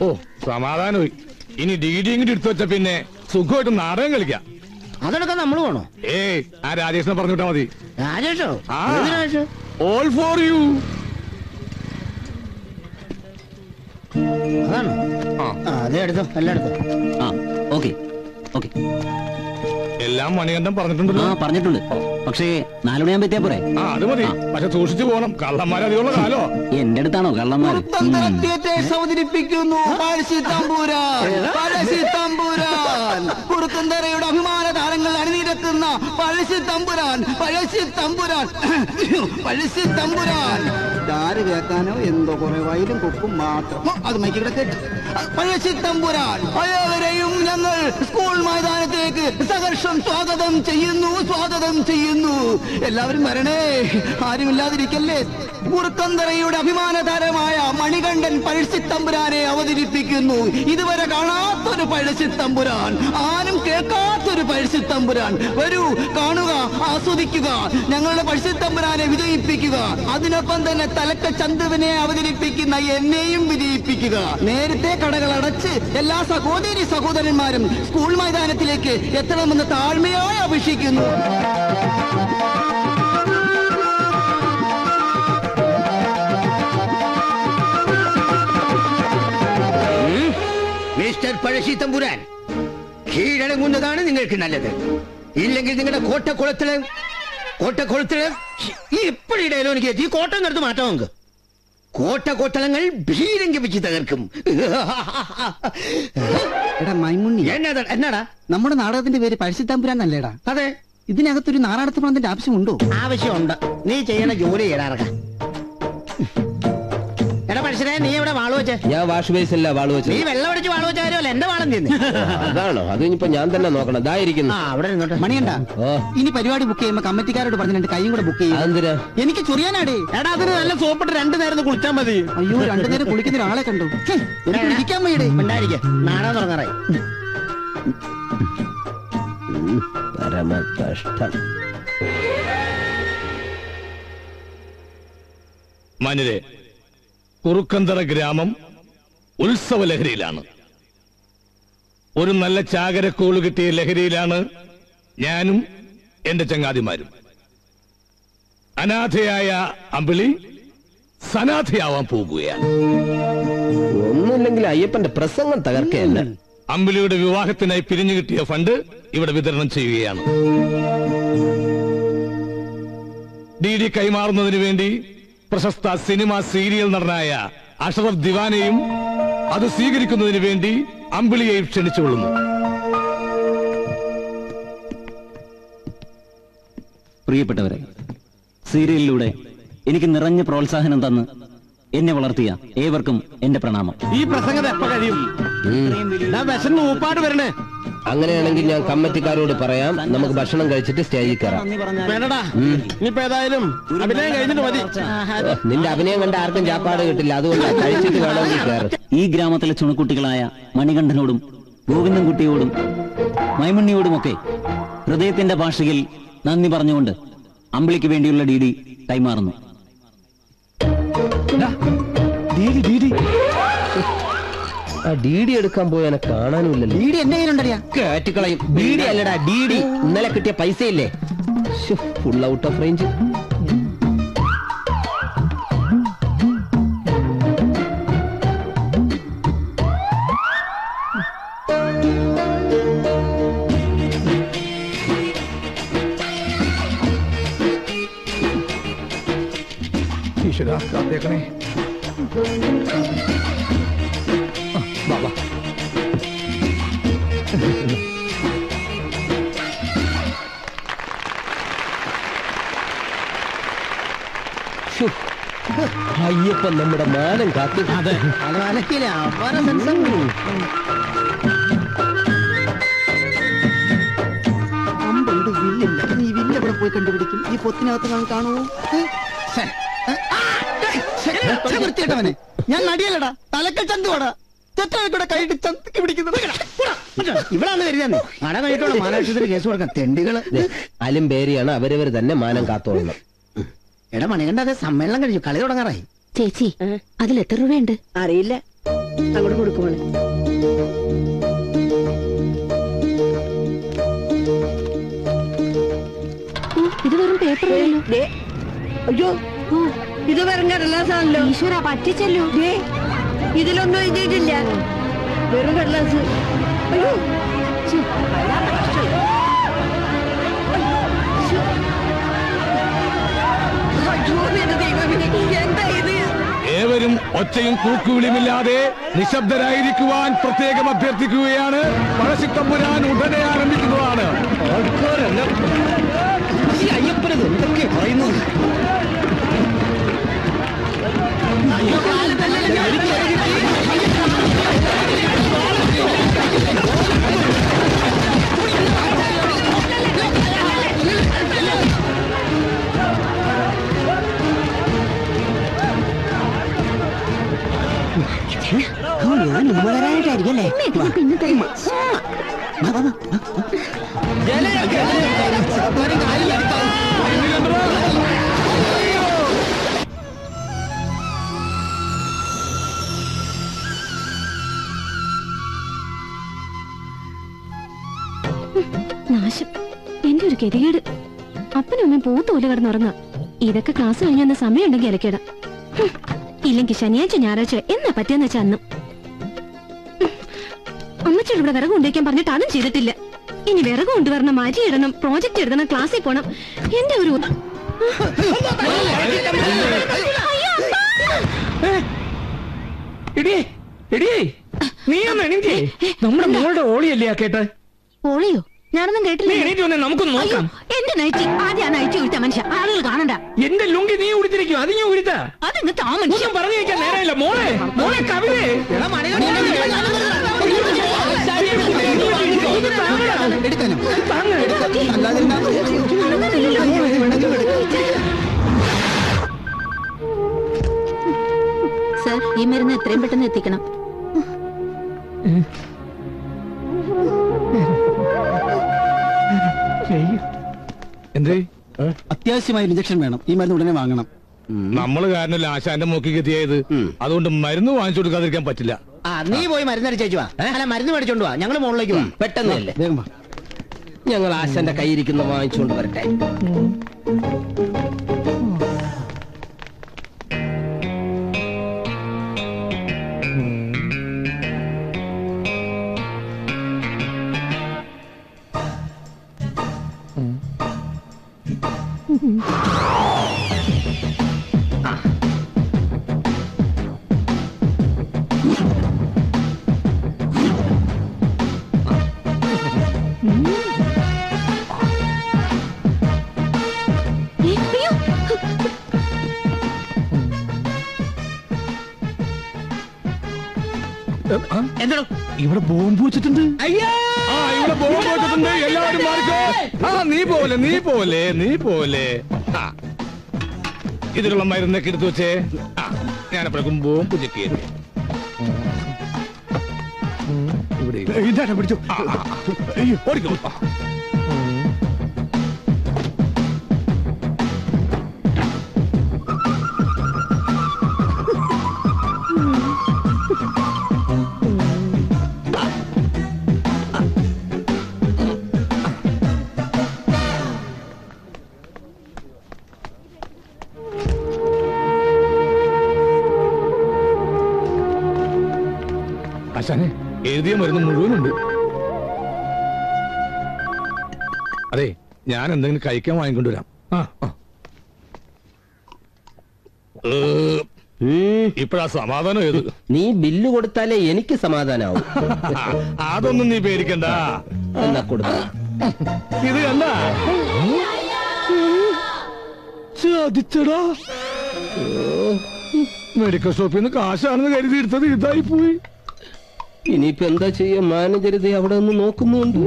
ഓ സമാധാനമായി. ഇനി ഡിഗ്രി ഇങ്ങോട്ട് എടുത്തു വെച്ച പിന്നെ സുഖമായിട്ട് നാടകം കളിക്കാം. അതൊക്കെ നമ്മൾ പോണോ? ആ രാജേഷിനെ പറഞ്ഞിട്ടാ മതി. രാജേഷോ? All for you. അതാണോ? അതെ, എടുത്തോ, എല്ലാം എടുത്തോ. Okay okay. എല്ലാം മണികണ്ഠൻ പറഞ്ഞിട്ടുണ്ടല്ലോ. പറഞ്ഞിട്ടുണ്ട്. പക്ഷേ 4 മണിയാകുമ്പോ എത്തിയാ പോരെ? അത് മതി. പക്ഷെ സൂക്ഷിച്ചു പോകണം, കള്ളന്മാർ അധികമുള്ള കാലോ. എന്റെ അടുത്താണോ കള്ളന്മാർ? അവതരിപ്പിക്കുന്നു കുറുക്കന്തറയുടെ അഭിമാന താരങ്ങൾ അണിനിരക്കുന്ന പഴശ്ശി തമ്പുരാൻ. ആര് കേൾക്കാനോ എന്തോ കുറെ വയലും കൊക്കും മാത്രം. അത് മൈക്കിടെ കേട്ടു. പഴശ്ശി തമ്പുരാൻ പഴയവരെയും ഞങ്ങൾ സ്കൂൾ മൈതാനത്തേക്ക് സഹർഷം സ്വാഗതം ചെയ്യുന്നു. എല്ലാവരും വരണേ, ആരുമില്ലാതിരിക്കല്ലേ. കുറുക്കന്തറയുടെ അഭിമാന താരമായ മണികണ്ഠൻ പഴശ്ശി തമ്പുരാനെ അവതരിപ്പിക്കുന്നു. ഇതുവരെ കാണാത്തൊരു പഴശ്ശി തമ്പുരാൻ, ആരും കേൾക്കാത്തൊരു പഴശ്ശി തമ്പുരാൻ. വരൂ, കാണുക, ആസ്വദിക്കുക, ഞങ്ങളുടെ പഴശ്ശി തമ്പുരാനെ വിജയിപ്പിക്കുക. അതിനൊപ്പം തന്നെ തലക്ക ചന്തുവിനെ അവതരിപ്പിക്കുന്ന എന്നെയും വിജയിപ്പിക്കുക. നേരത്തെ കടകൾ അടച്ച് എല്ലാ സഹോദരന്മാരും സ്കൂൾ മൈതാനത്തിലേക്ക് എത്തണമെന്ന് താഴ്മയായി അപേക്ഷിക്കുന്നു. മിസ്റ്റർ പഴശ്ശി തമ്പുരാൻ, കീഴടങ്ങുന്നതാണ് നിങ്ങൾക്ക് നല്ലത്. ഇല്ലെങ്കിൽ നിങ്ങളുടെ കോട്ടക്കുളത്തില് ഇപ്പോഴിടയിലോ എനിക്ക് ഈ കോട്ടം എടുത്ത് മാറ്റാം. നമുക്ക് കോട്ടങ്ങൾ ഭീരങ്കി വെച്ച് തകർക്കും. എടാ മൈമുണ്ണി, എന്നാടാ? നമ്മുടെ നാടകത്തിന്റെ പേര് പഴശ്ശി തമ്പുരാൻ അല്ലേടാ? അതെ. ഇതിനകത്തൊരു നാറാടത്ത് പണത്തിന്റെ ആവശ്യമുണ്ടോ? ആവശ്യമുണ്ട്. നീ ചെയ്യണ ജോലി ചെയ്യാറാറക്കാം. എടാ മനുഷ്യരെ, നീ എവിടെ വാള് വെച്ചേ? ഞാൻ വാഷ് ബേസില്ല വാള് വെച്ചത്. നീ വെള്ളം അടിച്ച് വാള് വെച്ചാലോ എന്റെ വാളം തിന്നു. അതാണോ? അത് ഇനിയിപ്പോ ഞാൻ തന്നെ നോക്കണം. ഇതായിരിക്കുന്നു. അവിടെ മണിയണ്ട. ഇനി പരിപാടി ബുക്ക് ചെയ്യുമ്പോ കമ്മിറ്റിക്കാരോട് പറഞ്ഞിട്ട് കൈയും കൂടെ ബുക്ക് ചെയ്യും. അതെന്തിനാ? എനിക്ക് ചൊറിയാനാടേ. എടാ അതിന് നല്ല സോപ്പിട്ട് 2 നേരം കുളിച്ചാൽ മതി. അയ്യോ, 2 നേരം കുളിക്കുന്ന ഒരാളെ കണ്ടു. ഇരിക്കാൻ വയ്യടേ. ഉണ്ടായിരിക്കും, നാടാൻ തുടങ്ങാറായി. പരമ കഷ്ടം. മാന്യരെ, കുറുക്കന്തറ ഗ്രാമം ഉത്സവ ലഹരിയിലാണ്. ഒരു നല്ല ചാകരക്കോള് കിട്ടിയ ലഹരിയിലാണ് ഞാനും എന്റെ ചങ്ങാതിമാരും. അനാഥയായ അമ്പിളി സനാഥയാവാൻ പോകുകയാണ്. ഒന്നുമില്ലെങ്കിൽ അയ്യപ്പന്റെ പ്രസംഗം തകർക്കയല്ല. അമ്പിളിയുടെ വിവാഹത്തിനായി പിരിഞ്ഞു കിട്ടിയ ഫണ്ട് ഇവിടെ വിതരണം ചെയ്യുകയാണ്. ഡിഡി കൈമാറുന്നതിന് വേണ്ടി പ്രശസ്ത സിനിമ സീരിയൽ നടനായ അഷറഫ് ദിവാനെയും അത് സ്വീകരിക്കുന്നതിന് വേണ്ടി അമ്പിളിയെയും ക്ഷണിച്ചുകൊള്ളുന്നു. പ്രിയപ്പെട്ടവരെ, സീരിയലിലൂടെ എനിക്ക് നിറഞ്ഞ പ്രോത്സാഹനം തന്ന് എന്നെ വളർത്തിയ ഏവർക്കും എന്റെ പ്രണാമം. ഈ പ്രസംഗം എപ്പോ കഴിയും? വിശന്ന് ഊപ്പാട് വരണേ. അങ്ങനെയാണെങ്കിൽ ഞാൻ കമ്മിറ്റിക്കാരോട് പറയാം, നമുക്ക് ഭക്ഷണം കഴിച്ചിട്ട് സ്റ്റേജിൽ കയറാം. വേണ്ടടാ, ഇനിയിപ്പോ ഏതായാലും അഭിനയം കഴിഞ്ഞിട്ട് മതി. നിന്റെ അഭിനയം കണ്ട ആർക്കും ചാപ്പാട് കിട്ടില്ല, അതുകൊണ്ട് കഴിച്ചിട്ട് വേണമെങ്കിൽ കയറും. ഈ ഗ്രാമത്തിലെ ചുണക്കുട്ടികളായ മണികണ്ഠനോടും ഗോവിന്ദൻകുട്ടിയോടും മൈമണ്ണിയോടുമൊക്കെ ഹൃദയത്തിന്റെ ഭാഷയിൽ നന്ദി പറഞ്ഞുകൊണ്ട് അമ്പിളിക്ക് വേണ്ടിയുള്ള ഡിഡി കൈമാറുന്നു. ഡിഡി എടുക്കാൻ പോയനെ കാണാനുമില്ലല്ലോ. ഡിഡി എന്റെ കയ്യിലുണ്ടറിയാ. കേറ്റിക്കളയും. ഡിഡി അല്ലടാ, ഡിഡി. ഇന്നലെ കിട്ടിയ പൈസയില്ലേ, ഫുൾ ഔട്ട് ഓഫ് റേഞ്ച്. ഈശ്വരാ, കാത്തേക്കണേ. ബാബാ, അയ്യപ്പൻ നമ്മുടെ മാനം കാത്തു. അമ്പുണ്ട്, വില്ലില്ല. ഈ വില്ല് എവിടെ പോയി കണ്ടുപിടിക്കും? ഈ പൊത്തിനകത്ത് കാണുമോ? വൃത്തിയിട്ടവനെ, ഞാൻ നടിയല്ലടാ, തലക്കൽ ചന്തുവാടാ. കൈയിട്ട് ചന്തിക്ക് പിടിക്കുന്നത് ഇവിടാണ് കരുതാന്നേ. നട കഴിഞ്ഞിട്ടുള്ള മാനാവശ്യത്തിന് കേസ് കൊടുക്കാം. തെണ്ടികള് അലും പേരിയാണ്, അവരവർ തന്നെ മാനം കാത്തോളണം. എടാ മണികണ്ഠ, അതെ സമ്മേളനം കഴിഞ്ഞു, കളി തുടങ്ങാറായി. ചേച്ചി, അതിൽ എത്ര രൂപയുണ്ട്? അറിയില്ല. അങ്ങോട്ട് കൊടുക്കുമോളെ. ഇത് വെറും പേപ്പർ ദേ, അയ്യോ ഇത് വെറും കടലാസാണല്ലോ. ഈശ്വര പറ്റിച്ചല്ലോ. ദേ, ഇതിലൊന്നും എഴുതിയിട്ടില്ല, വെറും കടലാസ്. അയ്യോ ശ്ശോ, വല്ലാത്ത കഷ്ടം. ശ്ശോ. അയ്യോ, എന്റെ ദൈവമേ, എന്താ ഇത്? ഏവരും ഒച്ചയും കൂക്കുവിളിയുമില്ലാതെ നിശബ്ദരായിരിക്കുവാൻ പ്രത്യേകം അഭ്യർത്ഥിക്കുകയാണ്. പഴശ്ശിത്തമ്പുരാൻ ഉടനെ ആരംഭിക്കുന്നതാണ്. ഈ അയ്യപ്പനത് എന്തൊക്കെ പറയുന്നത്? ഞാൻ ഉമ്മകരായിട്ടായിരിക്കല്ലേ? പിന്നെ തരും. നാശം, എന്റെ ഒരു ഗതികേട്. അപ്പനും അമ്മയും പൂത്തോല കിടന്നുറങ്ങുക. ഇതൊക്കെ ക്ലാസ് കഴിഞ്ഞ സമയം ഉണ്ടെങ്കിൽ ഇലക്കിട, ഇല്ലെങ്കിൽ ശനിയാഴ്ച ഞായറാഴ്ച എന്നാ പറ്റിയെന്ന് വെച്ചാ അന്നും. അമ്മച്ചോട് ഇവിടെ വിറക് കൊണ്ടുവയ്ക്കാൻ പറഞ്ഞിട്ട് അതും ചെയ്തിട്ടില്ല. ഇനി വിറക് കൊണ്ടുവരണം, അരി ഇടണം, പ്രോജക്റ്റ് എഴുതണം, ക്ലാസ്സിൽ പോണം. എന്റെ ഒരു നീ ഒന്ന് എണീറ്റേ. നമ്മുടെ മോളുടെ ഓളിയല്ലേ ആ കേട്ടെ? ഓളിയോ? ഞാനൊന്നും കേട്ടില്ല. നമുക്കൊന്ന് നോക്കാം. എന്റെ നൈറ്റി ആദ്യം നൈറ്റി ഉടുത്ത മനുഷ്യ, ആളുകൾ കാണണ്ട. എന്റെ ലുങ്കി നീ ഉടുത്തിരിക്കും, അത് ഞാൻ ഉടുത്താ. അതിങ്ങ് താ മനുഷ്യ. പറഞ്ഞു വെക്കാൻ നേരമില്ല. മോളെ മോളെ കവിതേ എടുക്കാനോ? സർ, ഈ മരുന്ന് എത്രയും പെട്ടെന്ന് എത്തിക്കണം. എന്തേ? അത്യാവശ്യമായ ഇഞ്ചക്ഷൻ വേണം. ഈ മരുന്ന് ഉടനെ വാങ്ങണം. നമ്മള് കാരണമല്ല ആശാന്റെ മൂക്കിക്ക് എത്തിയത്. അതുകൊണ്ട് മരുന്ന് വാങ്ങിച്ചു കൊടുക്കാതിരിക്കാൻ പറ്റില്ല. നീ പോയി മരുന്നടിച്ചേച്ചു വാ. അല്ല, മരുന്ന് മേടിച്ചോണ്ട് വാ, ഞങ്ങള് മുകളിലേക്ക് വാ. പെട്ടെന്നല്ലേ, വേഗം വാ. ഞങ്ങൾ ആശാന്റെ കയ്യിരിക്കുന്ന വാങ്ങിച്ചുകൊണ്ട് വരട്ടെ. എന്താ ഇവിടെ ബോംബ് വെച്ചിട്ടുണ്ട്. അയ്യോ, ഇവിടെ ബോംബ് വെച്ചിട്ടുണ്ട്. എല്ലാവരും മാറിക്കോ. നീ പോലെ ഇതിലുള്ള മരുന്നൊക്കെ എടുത്തു വെച്ചേ. ഞാനപ്പോഴേക്കും ബോംബ് ചെക്ക് ചെയ്തേ. ഇവിടെ പിടിച്ചു. ഓടിക്കോ. ആശാനെ, എഴുതിയ മരുന്ന് മുഴുവനുണ്ട്. അതെ, ഞാൻ എന്തെങ്കിലും കഴിക്കാൻ വാങ്ങിക്കൊണ്ടുവരാം. ഇപ്പഴാ സമാധാനം ഏത്? നീ ബില്ല് കൊടുത്താലേ എനിക്ക് സമാധാനാവും. അതൊന്നും നീ പേടിക്കണ്ട. എന്നാ കൊടുത്ത ഇത് കണ്ട ചതിച്ചടാ. മെഡിക്കൽ ഷോപ്പിൽ നിന്ന് കാശാണെന്ന് കരുതി എടുത്തത് ഇതായി പോയി. ഇനിയിപ്പോ എന്താ ചെയ്യാ? മാനേജർ അവിടെ നിന്ന് നോക്കുന്നുണ്ട്.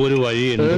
ഒരു വഴിയുണ്ട്.